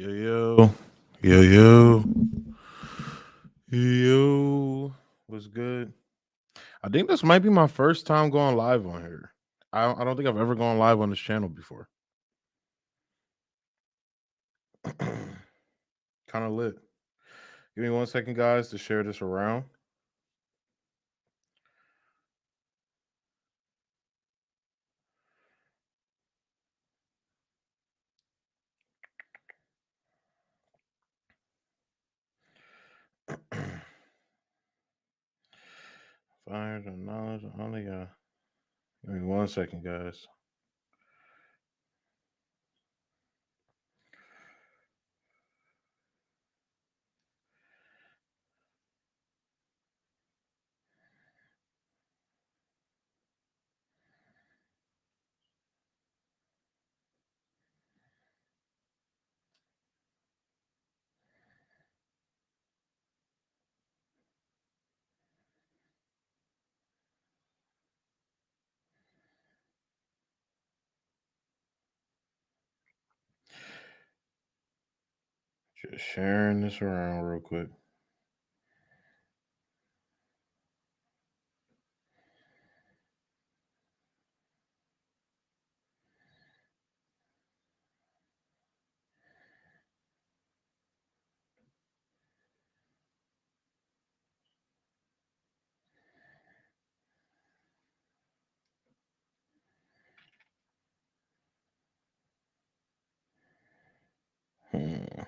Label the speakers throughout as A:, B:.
A: Yo, yo, yo, yo, yo. What's good? I think this might be my first time going live on here. I don't think I've ever gone live on this channel before. Kind of lit. Give me 1 second, guys, to share this around. Fire the knowledge only. Give me 1 second, guys. Just sharing this around real quick. Hmm.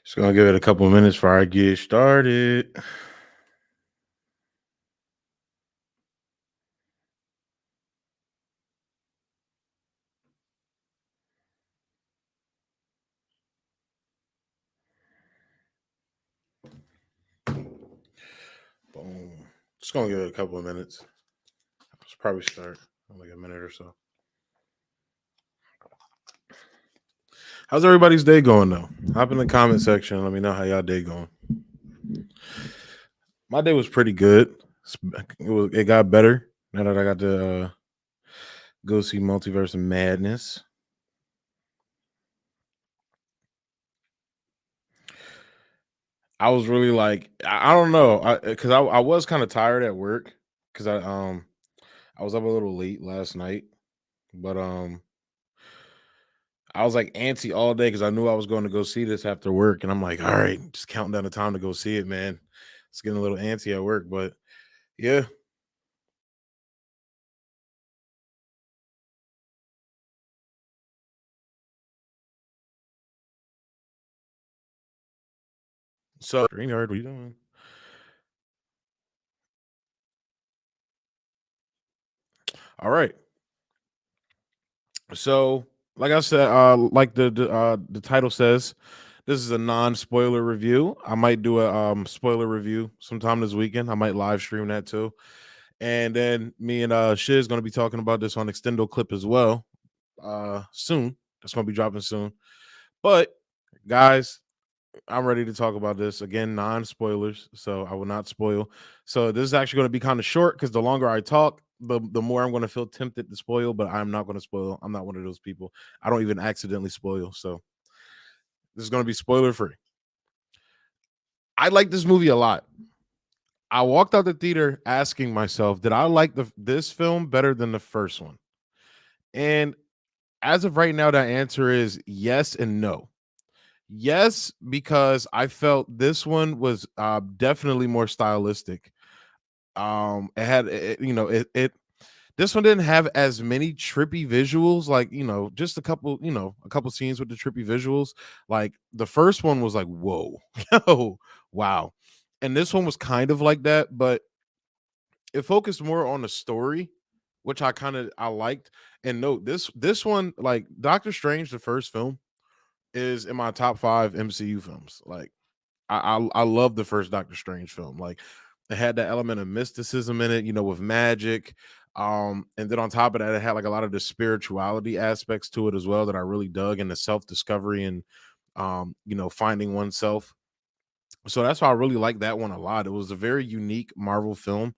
A: Just gonna give it a couple minutes before I get started. Boom. Just gonna give it a couple of minutes. Let's probably start in like a minute or so. How's everybody's day going though? Hop in the comment section. Let me know how y'all day going. My day was pretty good. It got better now that I got to go see Multiverse and Madness. I was really like, I don't know, because I was kind of tired at work because I was up a little late last night, but I was like antsy all day because I knew I was going to go see this after work, and I'm like, all right, just counting down the time to go see it, man. It's getting a little antsy at work, but yeah. So, Greenyard, what you doing? All right. So, like I said, like the title says, this is a non-spoiler review. I might do a spoiler review sometime this weekend. I might live stream that too. And then me and Shizz gonna be talking about this on Extendo Clip as well. Soon. That's gonna be dropping soon. But guys, I'm ready to talk about this again, non-spoilers, so I will not spoil. So this is actually going to be kind of short because the longer I talk, the more I'm going to feel tempted to spoil. But I'm not going to spoil. I'm not one of those people. I don't even accidentally spoil. So this is going to be spoiler free. I like this movie a lot. I walked out the theater asking myself, did I like this film better than the first one? And as of right now, that answer is yes and no. Yes, because I felt this one was definitely more stylistic. It had it this one didn't have as many trippy visuals, like, just a couple scenes with the trippy visuals. Like the first one was like, whoa, yo, wow. And this one was kind of like that, but it focused more on the story, which I liked. And note this one, like Doctor Strange, the first film, is in my top 5 MCU films. Like I love the first Doctor Strange film. Like it had that element of mysticism in it, with magic. And then on top of that, it had like a lot of the spirituality aspects to it as well that I really dug, and the self-discovery and finding oneself. So that's why I really like that one a lot. It was a very unique Marvel film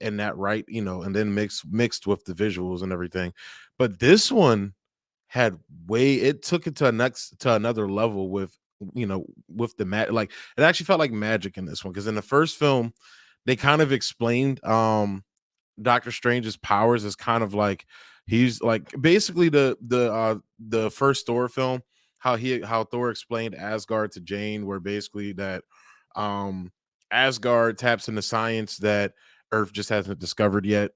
A: in that, right, and then mixed with the visuals and everything. But this one had it took it to another level with, with the like it actually felt like magic in this one, because in the first film they kind of explained Doctor Strange's powers as kind of like he's like basically the first Thor film, how Thor explained Asgard to Jane, where basically that um Asgard taps into science that Earth just hasn't discovered yet.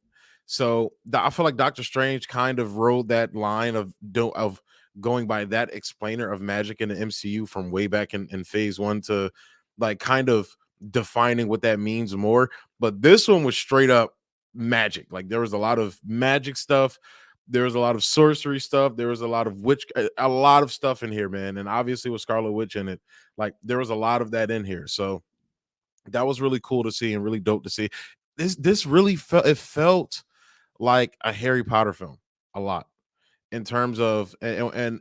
A: So I feel like Doctor Strange kind of rode that line of going by that explainer of magic in the MCU from way back in phase one to like kind of defining what that means more. But this one was straight up magic. Like there was a lot of magic stuff. There was a lot of sorcery stuff. There was a lot of a lot of stuff in here, man. And obviously with Scarlet Witch in it, like there was a lot of that in here. So that was really cool to see and really dope to see. This really felt like a Harry Potter film a lot, in terms of, and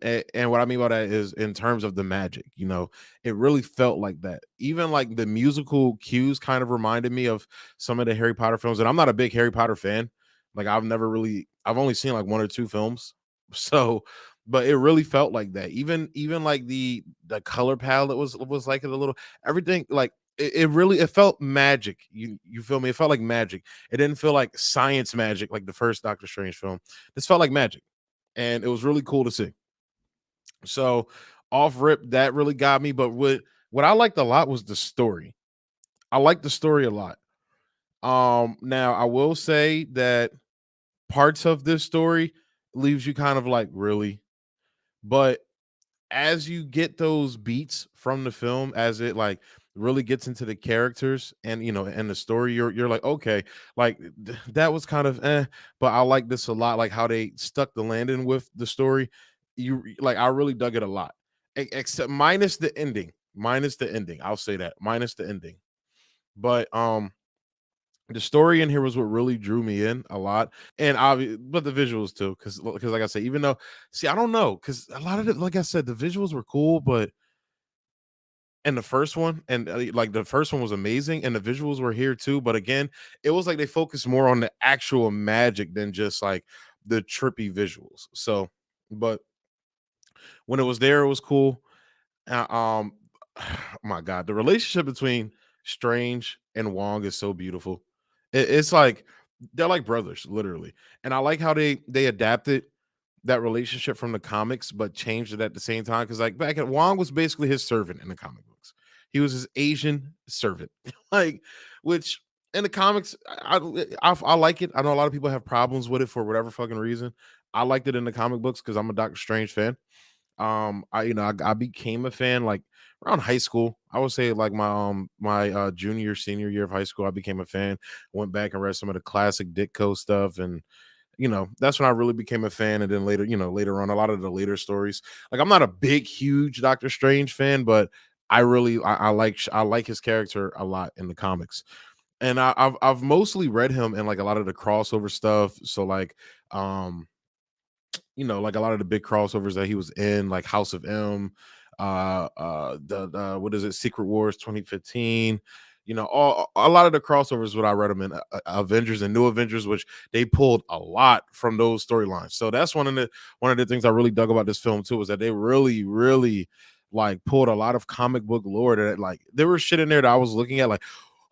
A: what I mean by that is in terms of the magic. It really felt like that. Even like the musical cues kind of reminded me of some of the Harry Potter films. And I'm not a big Harry Potter fan. Like I've only seen like one or two films. So, but it really felt like that. Even like the color palette was like a little everything, like it felt magic. You feel me? It felt like magic. It didn't feel like science magic like the first Doctor Strange film. This felt like magic, and it was really cool to see. So off rip, that really got me. But what I liked a lot was the story. I liked the story a lot. Now I will say that parts of this story leaves you kind of like, really, but as you get those beats from the film, as it like really gets into the characters and and the story, you're like, okay, like that was kind of but I like this a lot, like how they stuck the landing with the story. Like I really dug it a lot. Except minus the ending, I'll say that, minus the ending. But the story in here was what really drew me in a lot, and but the visuals too, because like I said, even though, see, I don't know, because a lot of it, like I said, the visuals were cool, but and the first one, and like the first one was amazing, and the visuals were here too. But again, it was like they focused more on the actual magic than just like the trippy visuals. So, but when it was there, it was cool. Uh, um, my God, the relationship between Strange and Wong is so beautiful. It's like they're like brothers, literally. And I like how they adapted that relationship from the comics, but changed it at the same time. Because like back at Wong was basically his servant in the comic books. He was his Asian servant, like, which in the comics I like it. I know a lot of people have problems with it for whatever fucking reason. I liked it in the comic books because I'm a Doctor Strange fan. I became a fan like around high school. I would say like my junior senior year of high school, I became a fan. Went back and read some of the classic Ditko stuff, and that's when I really became a fan. And then later, later on, a lot of the later stories. Like I'm not a big, huge Doctor Strange fan, but I like his character a lot in the comics. And I've mostly read him in like a lot of the crossover stuff. So like like a lot of the big crossovers that he was in, like House of M, the what is it, Secret Wars 2015. All a lot of the crossovers what I read them in Avengers and New Avengers, which they pulled a lot from those storylines. So that's one of the things I really dug about this film too, is that they really, really like pulled a lot of comic book lore that like there was shit in there that I was looking at like,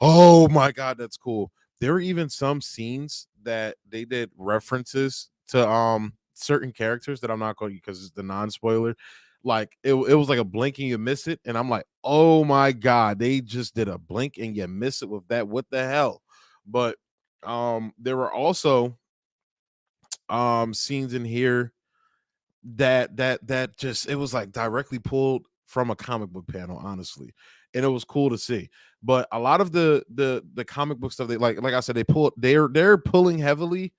A: oh my God, that's cool. There were even some scenes that they did references to certain characters that I'm not going to, because it's the non-spoiler. Like it was like a blink and you miss it. And I'm like, oh my God, they just did a blink and you miss it with that. What the hell? But there were also scenes in here that just, it was like directly pulled from a comic book panel, honestly, and it was cool to see. But a lot of the comic book stuff, they like I said, they're pulling heavily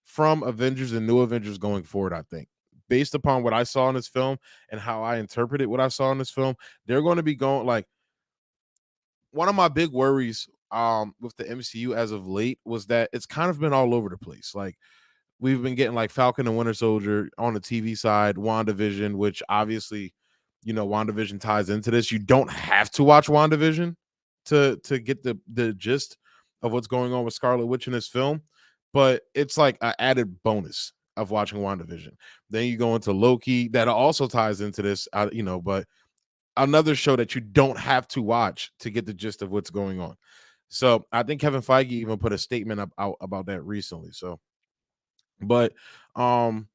A: from Avengers and New Avengers going forward. I think, based upon what I saw in this film and how I interpreted what I saw in this film, they're going to be going like, one of my big worries with the MCU as of late was that it's kind of been all over the place. Like, we've been getting like Falcon and Winter Soldier on the TV side, WandaVision, which obviously, WandaVision ties into this. You don't have to watch WandaVision to get the gist of what's going on with Scarlet Witch in this film, but it's like an added bonus of watching WandaVision. Then you go into Loki, that also ties into this, but another show that you don't have to watch to get the gist of what's going on. So I think Kevin Feige even put a statement out about that recently. So, but um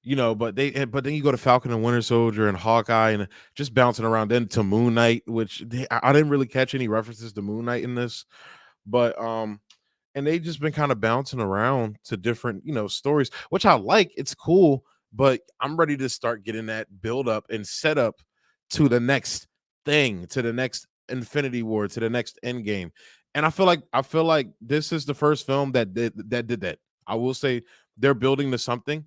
A: but then you go to Falcon and Winter Soldier and Hawkeye and just bouncing around, then to Moon Knight, which I didn't really catch any references to Moon Knight in this, but and they just been kind of bouncing around to different, stories, which I like. It's cool, but I'm ready to start getting that build up and set up to the next thing, to the next Infinity War, to the next End Game. And I feel like this is the first film that did that. I will say they're building to something.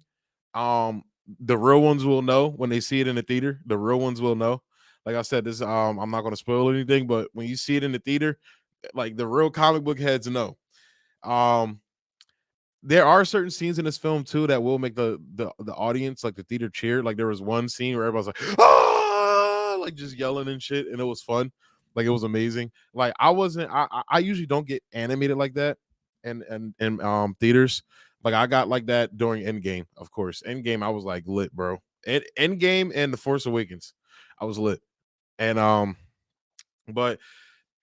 A: The real ones will know when they see it in the theater. The real ones will know. Like I said, this I'm not going to spoil anything, but when you see it in the theater, like the real comic book heads know. Um, there are certain scenes in this film too that will make the audience, like the theater, cheer. Like there was one scene where everybody's like, ah, like just yelling and shit, and it was fun. Like it was amazing. Like I wasn't. I usually don't get animated like that, in theaters. Like I got like that during Endgame, of course. Endgame, I was like lit, bro. Endgame and The Force Awakens, I was lit, and but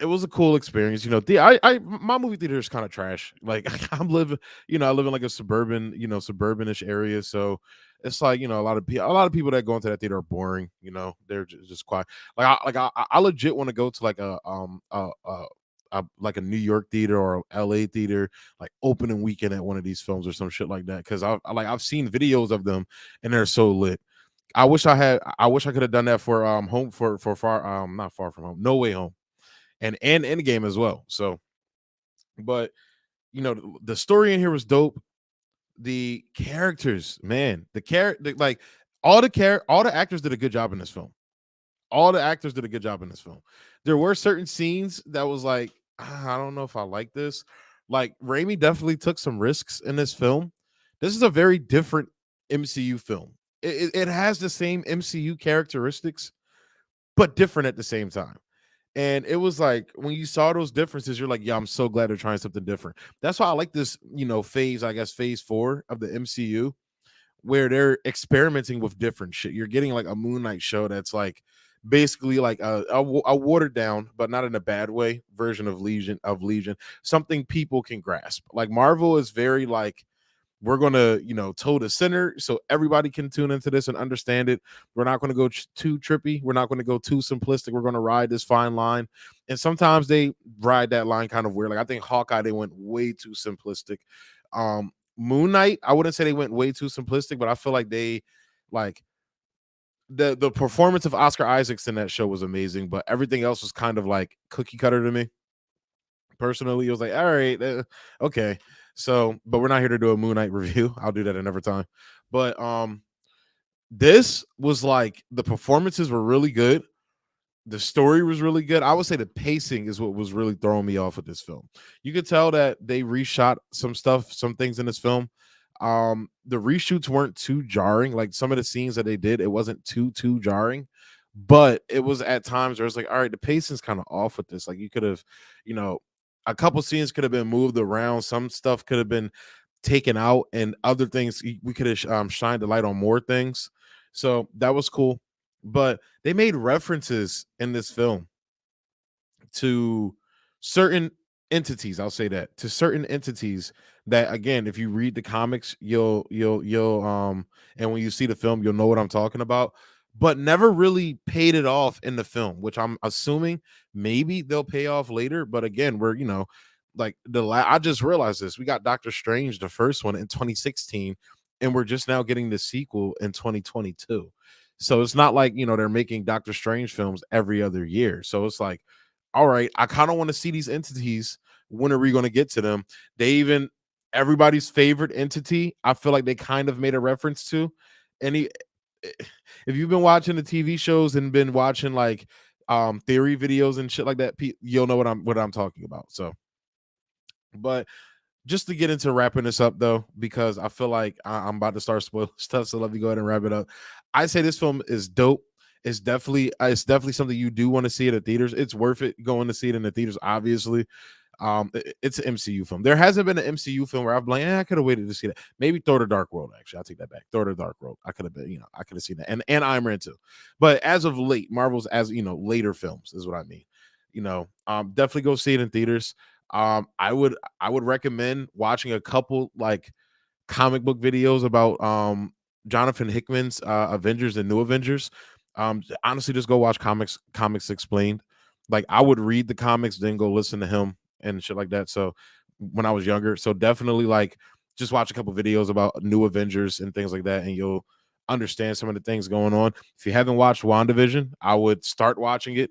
A: it was a cool experience. My movie theater is kind of trash. Like I live in like a suburbanish area. So it's like, a lot of people that go into that theater are boring. They're just quiet. I legit want to go to like like a New York theater or a LA theater, like opening weekend at one of these films or some shit like that. Cause I've seen videos of them and they're so lit. I wish I could have done that for home for far not Far From Home, No Way Home, and Endgame as well. So, but the story in here was dope. The characters, man, the character, like all the actors did a good job in this film. All the actors did a good job in this film. There were certain scenes that was like, I don't know if I like this. Like Raimi definitely took some risks in this film. This is a very different MCU film. It has the same MCU characteristics, but different at the same time. And it was like when you saw those differences, you're like, yeah, I'm so glad they're trying something different. That's why I like this, phase, I guess, phase 4 of the MCU, where they're experimenting with different shit. You're getting like a Moon Knight show that's like basically like a watered down, but not in a bad way, version of Legion, something people can grasp. Like Marvel is very like, we're going to, toe the center so everybody can tune into this and understand it. We're not going to go too trippy. We're not going to go too simplistic. We're going to ride this fine line. And sometimes they ride that line kind of weird. Like I think Hawkeye, they went way too simplistic. Moon Knight, I wouldn't say they went way too simplistic, but I feel like they like the performance of Oscar Isaacs in that show was amazing, but everything else was kind of like cookie cutter to me. Personally, it was like, all right, okay. So, but we're not here to do a Moon Knight review. I'll do that another time. But this was like the performances were really good. The story was really good. I would say the pacing is what was really throwing me off with this film. You could tell that they reshot some stuff, some things in this film. The reshoots weren't too jarring. Like some of the scenes that they did, it wasn't too jarring, but it was at times where it's like, all right, the pacing's kind of off with this. Like you could have, you know, a couple scenes could have been moved around. Some stuff could have been taken out, and other things we could have shined the light on more things. So that was cool. But they made references in this film to certain entities. I'll say that, to certain entities that, again, if you read the comics, you'll and when you see the film, you'll know what I'm talking about, but never really paid it off in the film, which I'm assuming maybe they'll pay off later. But again, we're like I just realized this. We got Doctor Strange, the first one in 2016, and we're just now getting the sequel in 2022. So it's not like, they're making Doctor Strange films every other year. So it's like, all right, I kind of want to see these entities. When are we going to get to them? They even everybody's favorite entity, I feel like they kind of made a reference to. And if you've been watching the TV shows and been watching like theory videos and shit like that, you'll know what I'm talking about. So, but just to get into wrapping this up though, because I feel like I'm about to start spoiling stuff, so let me go ahead and wrap it up. I say this film is dope. It's definitely something you do want to see it at theaters. It's worth it going to see it in the theaters, obviously. It's an MCU film. There hasn't been an MCU film where I've been like, I could have waited to see that. Maybe Thor: The Dark World. Actually, I'll take that back. Thor: The Dark World. I could have been, I could have seen that, and Iron Man too. But as of late, Marvel's later films is what I mean. Definitely go see it in theaters. I would recommend watching a couple like comic book videos about Jonathan Hickman's Avengers and New Avengers. Honestly, just go watch Comics Explained. Like I would read the comics, then go listen to him and shit like that. So when I was younger, so definitely like just watch a couple videos about New Avengers and things like that, and you'll understand some of the things going on. If you haven't watched WandaVision, I would start watching it,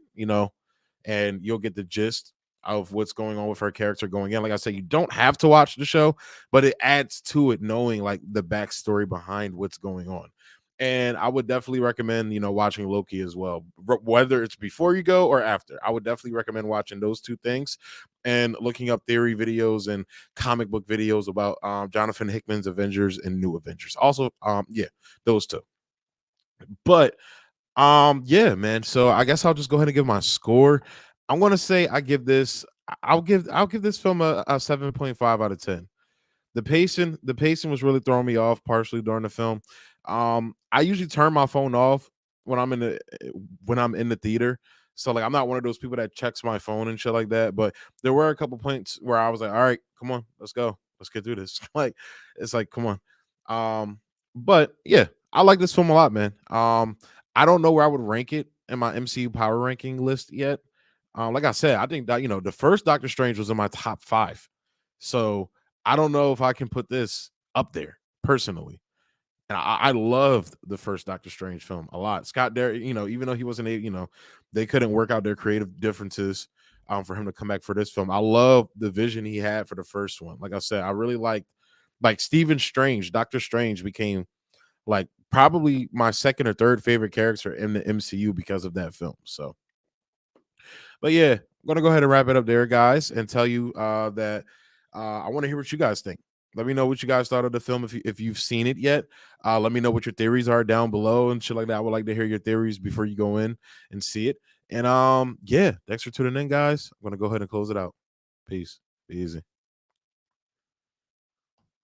A: and you'll get the gist of what's going on with her character going in. Like I said, you don't have to watch the show, but it adds to it knowing like the backstory behind what's going on. And I would definitely recommend, watching Loki as well, whether it's before you go or after. I would definitely recommend watching those two things and looking up theory videos and comic book videos about Jonathan Hickman's Avengers and New Avengers. Also, yeah, those two. But yeah, man. So I guess I'll just go ahead and give my score. I'm gonna say I'll give this film a 7.5 out of 10. The pacing was really throwing me off partially during the film. I usually turn my phone off when I'm in the theater. So like I'm not one of those people that checks my phone and shit like that. But there were a couple points where I was like, all right, come on, let's go. Let's get through this. Like it's like, come on. But yeah, I like this film a lot, man. I don't know where I would rank it in my MCU power ranking list yet. Like I said, I think that the first Doctor Strange was in my top 5. So I don't know if I can put this up there personally. And I loved the first Doctor Strange film a lot. Scott Derrick, even though he wasn't they couldn't work out their creative differences for him to come back for this film. I love the vision he had for the first one. Like I said, I really liked like Stephen Strange. Doctor Strange became like probably my second or third favorite character in the MCU because of that film. So but yeah, I'm gonna go ahead and wrap it up there, guys, and tell you that I want to hear what you guys think. Let me know what you guys thought of the film if you've seen it yet. Let me know what your theories are down below and shit like that. I would like to hear your theories before you go in and see it. And yeah, thanks for tuning in, guys. I'm gonna go ahead and close it out. Peace. Be easy.